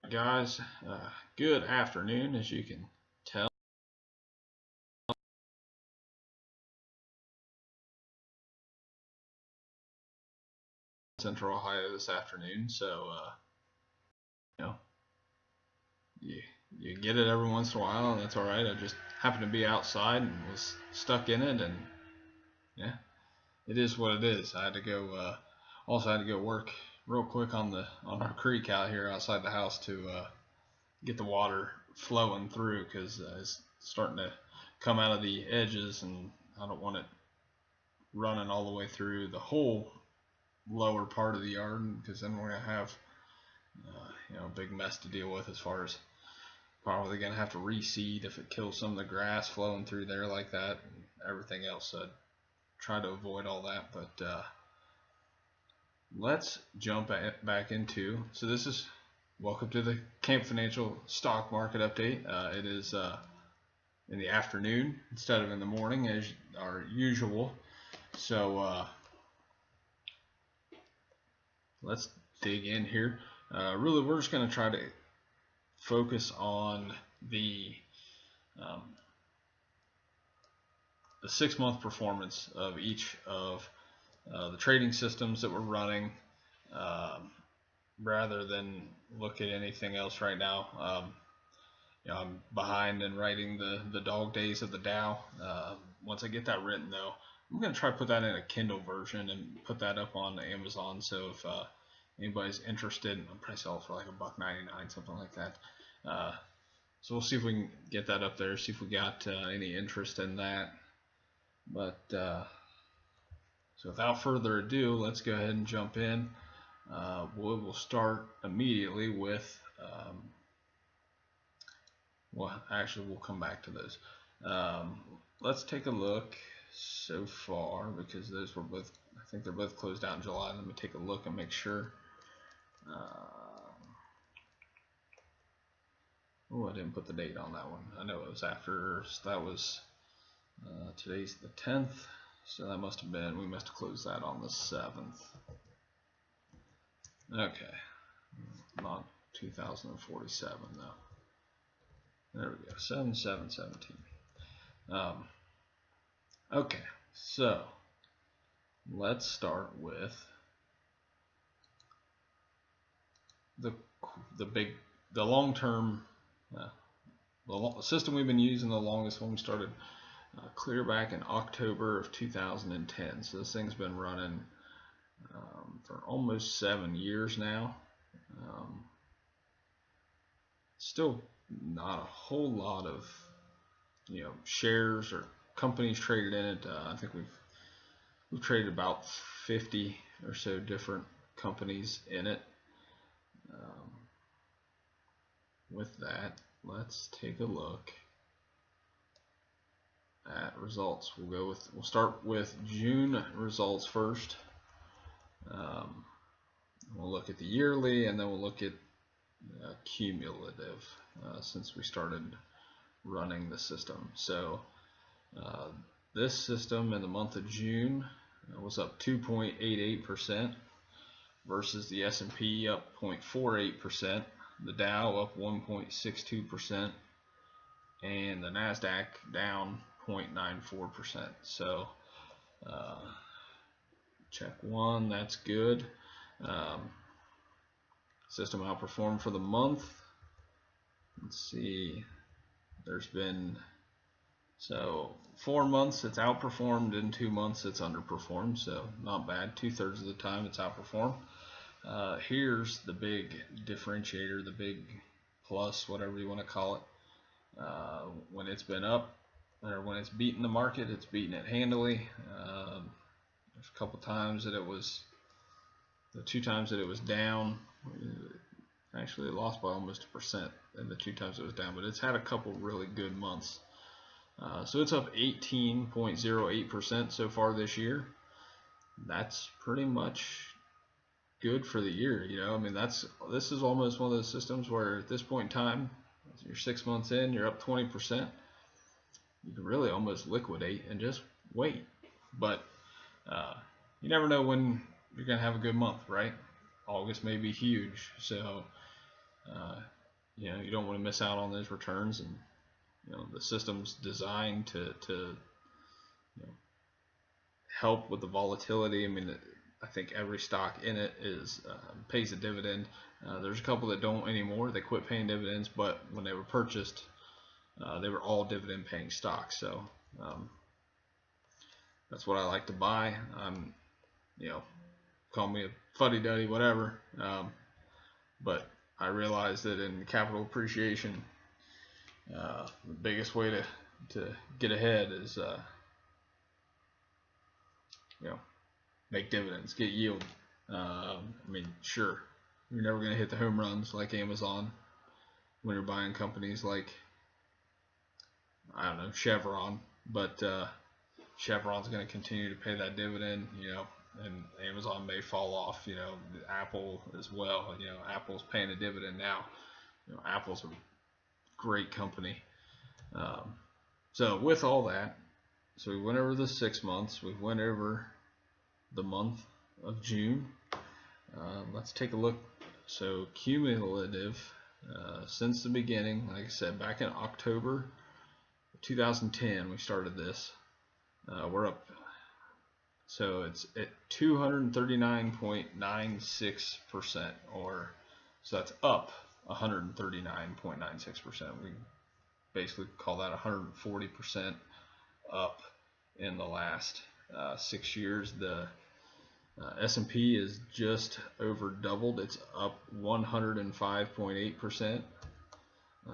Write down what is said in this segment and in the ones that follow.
Guys, good afternoon. As you can tell, Central Ohio this afternoon, so you know you you get it every once in a while, and that's all right. I just happened to be outside and was stuck in it, and yeah, it is what it is. I had to go. Also, had to go work real quick on our creek out here outside the house to get the water flowing through because it's starting to come out of the edges, and I don't want it running all the way through the whole lower part of the yard because then we're gonna have a big mess to deal with as far as probably gonna have to reseed if it kills some of the grass flowing through there like that and everything else. So I'd try to avoid all that, but let's jump back into. So this is welcome to the Camp Financial Stock Market Update. It is in the afternoon instead of in the morning as our usual. So let's dig in here. Really, we're just going to try to focus on the 6-month performance of each of the trading systems that we're running, rather than look at anything else right now. I'm behind in writing the dog days of the Dow. Once I get that written, though, I'm going to try to put that in a Kindle version and put that up on Amazon. So if anybody's interested, I'll probably sell it for like $1.99, something like that. So we'll see if we can get that up there, see if we got any interest in that. But so without further ado, let's go ahead and jump in. We'll start immediately with, well, actually, we'll come back to those. Let's take a look so far because those were both, I think they're both closed out in July. Let me take a look and make sure. Oh, I didn't put the date on that one. I know it was after, so that was, today's the 10th, so that must have been, we must have closed that on the 7th. Okay, not 2047 though. There we go, 7/7/17. Okay, so let's start with the long-term, the system we've been using the longest when we started clear back in October of 2010. So this thing's been running for almost 7 years now. Still not a whole lot of shares or companies traded in it. I think we've traded about 50 or so different companies in it. With that, let's take a look at results. We'll start with June results first. We'll look at the yearly, and then we'll look at cumulative since we started running the system. So this system in the month of June was up 2.88% versus the S&P up 0.48%, the Dow up 1.62%, and the NASDAQ down 0.94%. So check one, that's good. System outperformed for the month. Let's see, there's been 4 months it's outperformed, and 2 months it's underperformed, so not bad. 2/3 of the time it's outperformed. Here's the big differentiator, the big plus, whatever you want to call it. When it's been up, or when it's beaten the market, it's beaten it handily. There's a couple times that it was, the 2 times that it was down, actually it lost by almost 1%, and the 2 times it was down, but it's had a couple really good months. So it's up 18.08% so far this year. That's pretty much good for the year. I mean, this is almost one of those systems where at this point in time, you're 6 months in, you're up 20%. You can really almost liquidate and just wait. But you never know when you're gonna have a good month, right? August may be huge, so you know, you don't want to miss out on those returns, and you know, the system's designed to you know, help with the volatility. I mean, I think every stock in it is pays a dividend. There's a couple that don't anymore. They quit paying dividends, but when they were purchased, they were all dividend paying stocks. So that's what I like to buy. You know, call me a fuddy-duddy, whatever. But I realize that in capital appreciation, the biggest way to get ahead is you know, make dividends, get yield. I mean, sure, you're never going to hit the home runs like Amazon when you're buying companies like, I don't know, Chevron, but Chevron's going to continue to pay that dividend, you know, and Amazon may fall off, you know, Apple as well. You know, Apple's paying a dividend now. You know, Apple's a great company. So with all that, so we went over the 6 months. We went over the month of June. Let's take a look. So cumulative since the beginning, like I said, back in October 2010, we started this. We're up. So it's at 239.96%, or so that's up 139.96%. We basically call that 140% up in the last 6 years. The S&P is just over doubled. It's up 105.8%.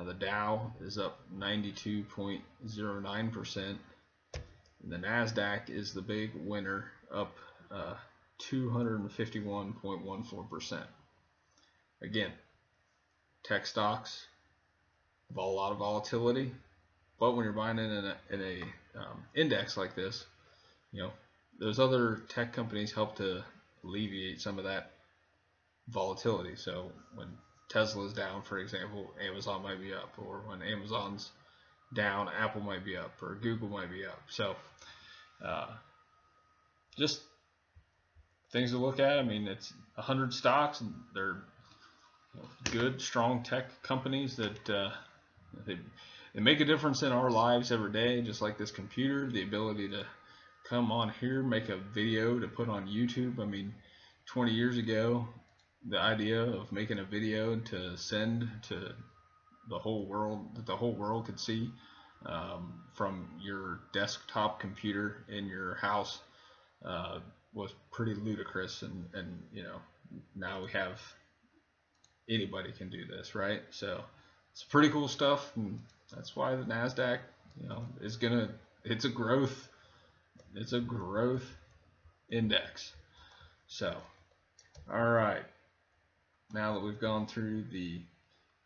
The Dow is up 92.09%. The NASDAQ is the big winner, up 251.14%. Again, tech stocks have a lot of volatility, but when you're buying in a index like this, you know, those other tech companies help to alleviate some of that volatility. So when Tesla's down, for example, Amazon might be up, or when Amazon's down, Apple might be up, or Google might be up. So just things to look at. I mean, it's 100 stocks, and they're good, strong tech companies that they make a difference in our lives every day, just like this computer. The ability to come on here, make a video to put on YouTube. I mean, 20 years ago, the idea of making a video to send to the whole world, that the whole world could see from your desktop computer in your house, was pretty ludicrous. And you know, now we have, anybody can do this, right? So it's pretty cool stuff, and that's why the NASDAQ, you know, is gonna, it's a growth index. So all right, now that we've gone through the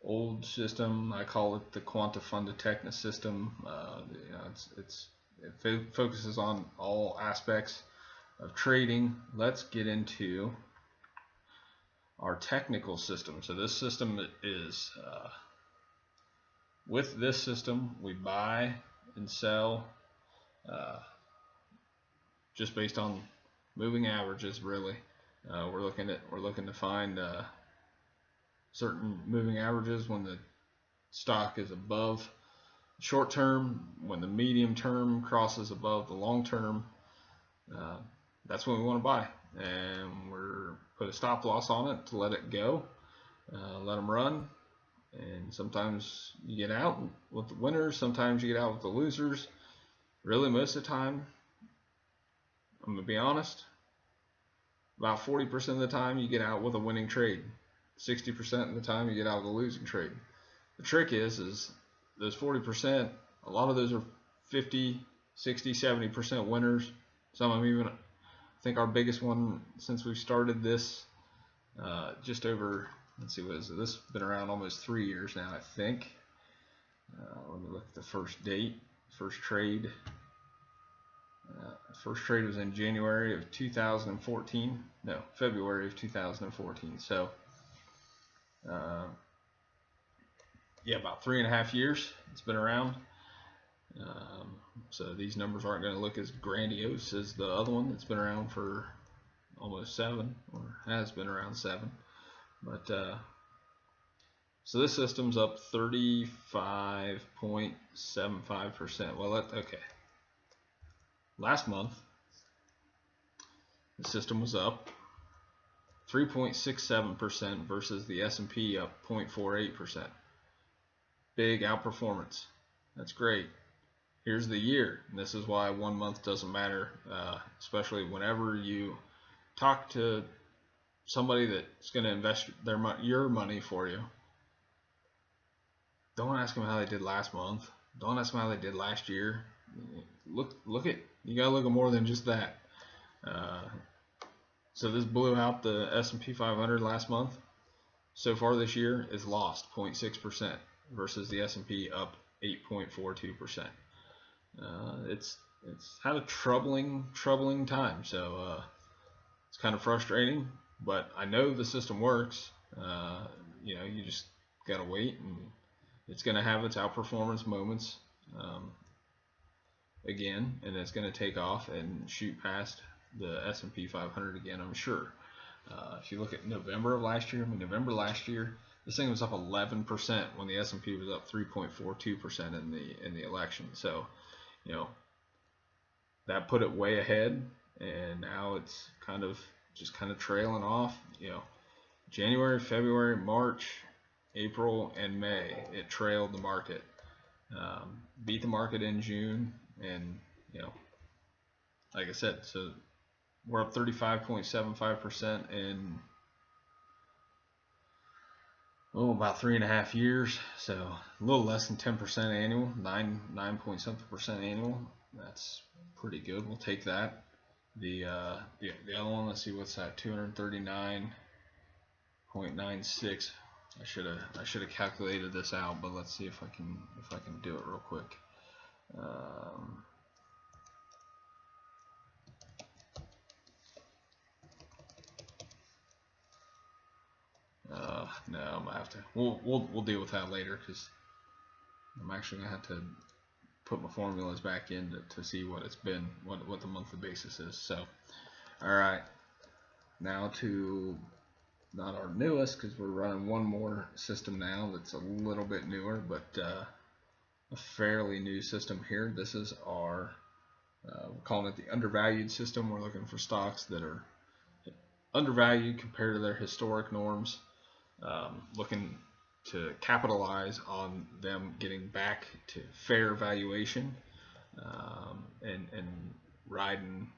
old system, I call it the Quanta Funda Techna system. You know, it focuses on all aspects of trading. Let's get into our technical system. So this system is, with this system, we buy and sell just based on moving averages. Really, we're looking to find certain moving averages when the stock is above short term, when the medium term crosses above the long term. That's when we want to buy, and we're put a stop loss on it to let it go, let them run. And sometimes you get out with the winners, sometimes you get out with the losers. Really, most of the time, I'm gonna be honest, about 40% of the time you get out with a winning trade. 60% of the time you get out with a losing trade. The trick is those 40%, a lot of those are 50, 60, 70% winners. Some of them even, I think our biggest one since we've started this, just over, let's see, what is it? This has been around almost 3 years now, I think. Let me look at the first date, first trade. First trade was in January of 2014. No, February of 2014. So, yeah, about 3.5 years it's been around. So these numbers aren't going to look as grandiose as the other one that's been around for almost 7, or has been around 7. But So this system's up 35.75%. Well, okay. Last month, the system was up 3.67% versus the S&P up 0.48%. Big outperformance. That's great. Here's the year. And this is why 1 month doesn't matter, especially whenever you talk to somebody that's going to invest your money for you. Don't ask them how they did last month. Don't ask them how they did last year. Look at, you gotta look at more than just that. So this blew out the S&P 500 last month. So far this year, it's lost 0.6% versus the S&P up 8.42%. It's had a troubling time. So it's kind of frustrating, but I know the system works. You know, you just gotta wait, and it's gonna have its outperformance moments again, and it's gonna take off and shoot past the S&P 500 again, I'm sure. If you look at November of last year, November last year, this thing was up 11% when the S&P was up 3.42% in the election. So, you know, that put it way ahead, and now it's kind of trailing off. You know, January, February, March, April, and May, it trailed the market. Beat the market in June, and you know, like I said, so we're up 35.75% in about 3.5 years. So a little less than 10% annual, 9 point something% annual. That's pretty good. We'll take that. The other one, let's see what's that, 239.96. I should have calculated this out, but let's see if I can do it real quick. No, I'm gonna have to. We'll deal with that later, because I'm actually gonna have to put my formulas back in to see what it's been, what the monthly basis is. So, all right, now to not our newest, because we're running one more system now that's a little bit newer, but a fairly new system here. This is our we're calling it the undervalued system. We're looking for stocks that are undervalued compared to their historic norms. Looking to capitalize on them getting back to fair valuation, and riding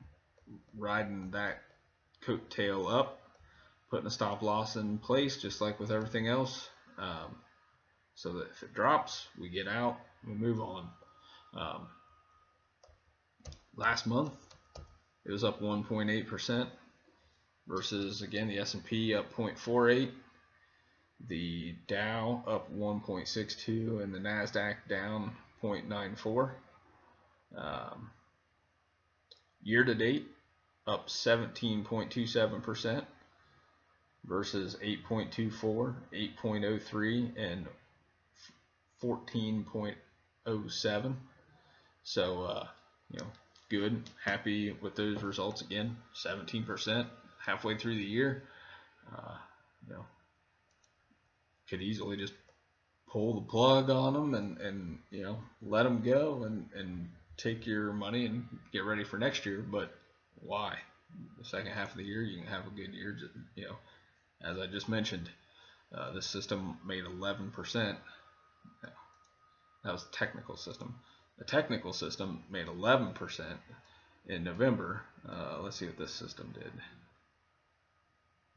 that coattail up, putting a stop loss in place, just like with everything else, so that if it drops, we get out, we move on. Last month, it was up 1.8% versus, again, the S&P up 0.48. The Dow up 1.62 and the NASDAQ down 0.94. Year to date, up 17.27% versus 8.24, 8.03, and 14.07. So, you know, good, happy with those results. Again, 17% halfway through the year. You know, could easily just pull the plug on them and you know, let them go and take your money and get ready for next year. But why? The second half of the year, you can have a good year. You know, as I just mentioned, this system made 11%. That was the technical system. The technical system made 11% in November. Let's see what this system did.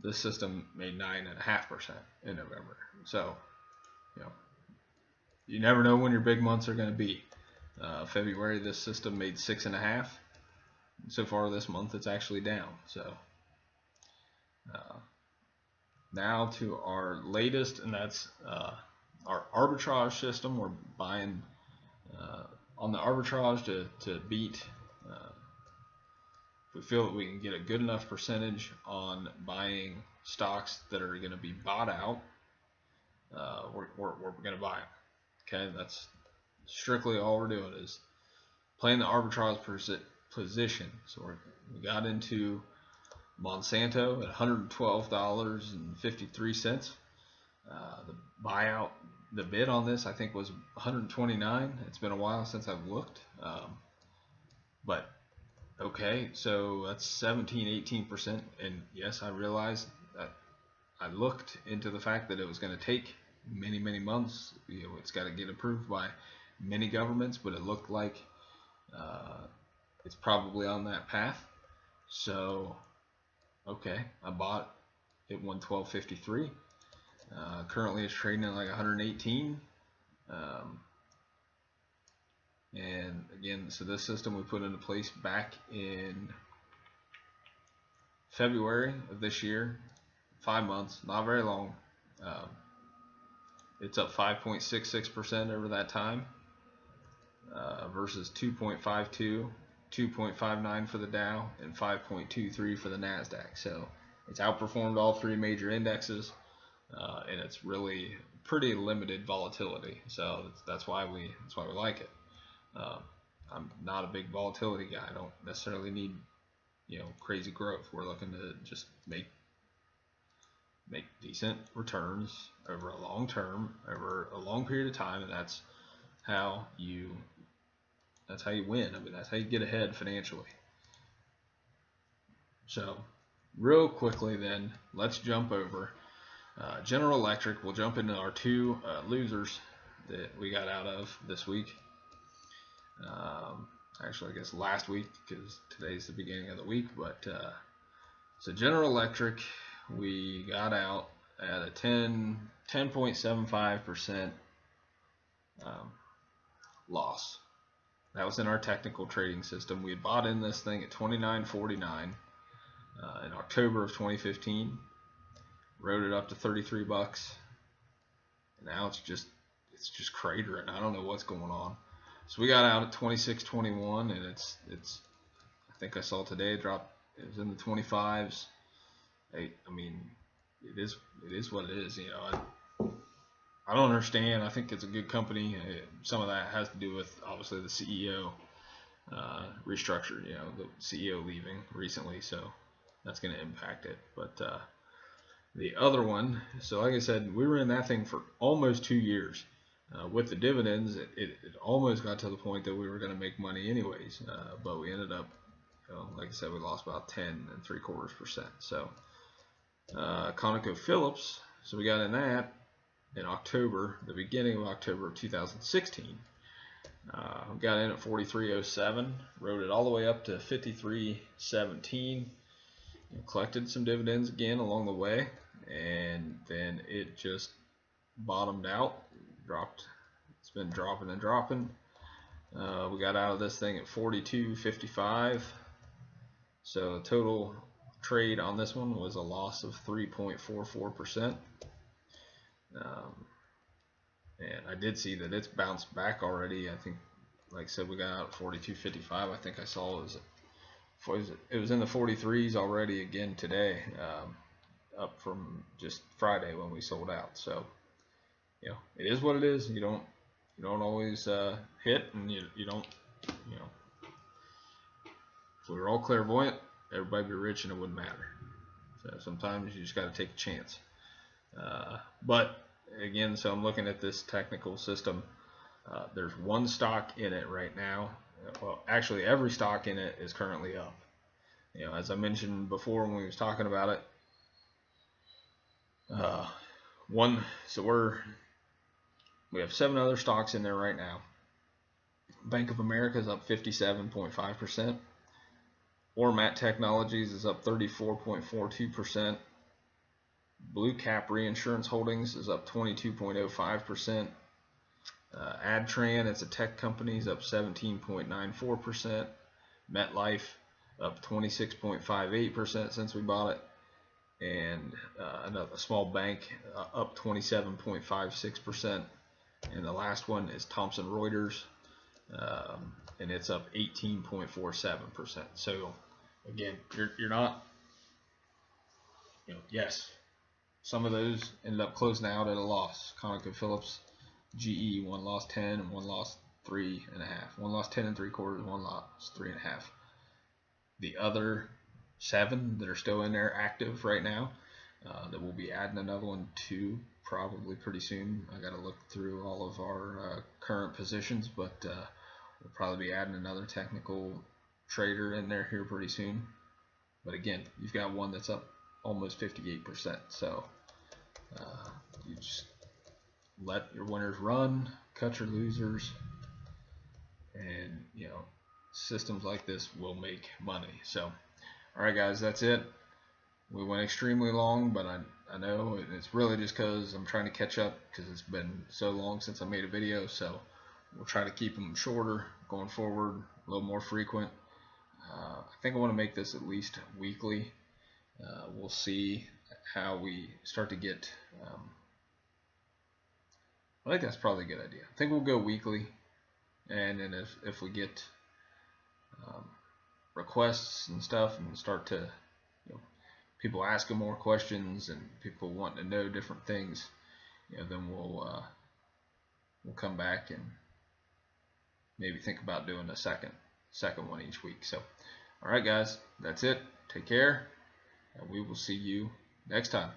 This system made 9.5% in November. So, you know, you never know when your big months are going to be. February, this system made 6.5%. So far this month, it's actually down. So, now to our latest, and that's our arbitrage system. We're buying on the arbitrage to beat. If we feel that we can get a good enough percentage on buying stocks that are going to be bought out, we're going to buy them. Okay, that's strictly all we're doing, is playing the arbitrage position. So we got into Monsanto at $112.53. The buyout, the bid on this I think was 129. It's been a while since I've looked, but okay, so that's 17-18%. And yes, I realized that I looked into the fact that it was going to take many months. It's got to get approved by many governments, but it looked like it's probably on that path. So okay, I bought it 112.53. Currently it's trading at like 118. And again, so this system we put into place back in February of this year. 5 months, not very long. It's up 5.66% over that time, versus 2.52, 2.59 for the Dow, and 5.23 for the NASDAQ. So it's outperformed all three major indexes, and it's really pretty limited volatility. So that's why we like it. I'm not a big volatility guy. I don't necessarily need crazy growth. We're looking to just make decent returns over a long term, over a long period of time, and that's how you win. I mean, that's how you get ahead financially. So real quickly then, let's jump over General Electric. We'll jump into our two losers that we got out of this week. Actually, I guess last week, because today's the beginning of the week. But so General Electric, we got out at a 10.75% loss. That was in our technical trading system. We had bought in this thing at $29.49 in October of 2015. Rode it up to 33 bucks. And now it's just cratering. I don't know what's going on. So we got out at 26.21, and it's I think I saw today it dropped. It was in the 25s. I mean, it is what it is. I don't understand. I think it's a good company. Some of that has to do with obviously the CEO restructure. The CEO leaving recently, so that's going to impact it. But the other one, so like I said, we were in that thing for almost 2 years. With the dividends, it almost got to the point that we were going to make money anyways, but we ended up, like I said, we lost about 10.75%. So ConocoPhillips, so we got in that in October, the beginning of October of 2016. Got in at 43.07, rode it all the way up to 53.17, collected some dividends again along the way, and then it just bottomed out, dropped. It's been dropping and dropping. We got out of this thing at 42.55, so total trade on this one was a loss of 3.44%. And I did see that it's bounced back already. I think, like I said, we got out at 42.55. I think I saw it was in the 43s already again today, up from just Friday when we sold out. So it is what it is. You don't always hit, and you don't. If we were all clairvoyant, everybody'd be rich and it wouldn't matter. So sometimes you just got to take a chance. But again, so I'm looking at this technical system. There's one stock in it right now. Well, actually, every stock in it is currently up. As I mentioned before when we was talking about it, we have 7 other stocks in there right now. Bank of America is up 57.5%. Ormat Technologies is up 34.42%. Blue Cap Reinsurance Holdings is up 22.05%. Adtran, it's a tech company, is up 17.94%. MetLife up 26.58% since we bought it. And a small bank up 27.56%. And the last one is Thomson Reuters, and it's up 18.47%. So again, you're not, yes, some of those ended up closing out at a loss. ConocoPhillips, GE, one lost 10 and one lost 3.5. One lost 10 3/4, one lost 3.5. The other 7 that are still in there active right now, that we'll be adding another one to probably pretty soon. I got to look through all of our current positions, but we'll probably be adding another technical trader in there here pretty soon. But again, you've got one that's up almost 58%. So you just let your winners run, cut your losers, and systems like this will make money. So all right, guys, that's it. We went extremely long, but I know it's really just because I'm trying to catch up because it's been so long since I made a video. So we'll try to keep them shorter going forward, a little more frequent. I think I want to make this at least weekly. We'll see how we start to get. I think that's probably a good idea. I think we'll go weekly, and then if we get requests and stuff and start to people asking more questions and people wanting to know different things, then we'll come back and maybe think about doing a second one each week. So all right, guys, that's it. Take care, and we will see you next time.